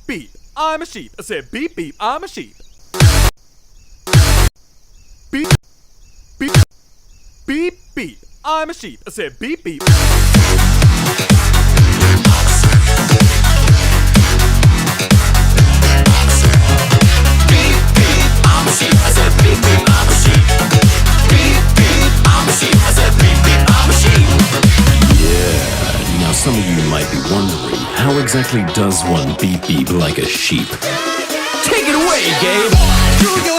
beep, I'm a sheep. I said beep beep, I'm a sheep. Beep, beep, beep, beep, I'm a sheep. I said beep beep. Now some of you might be wondering, how exactly does one beep beep like a sheep? Take it away, Gabe!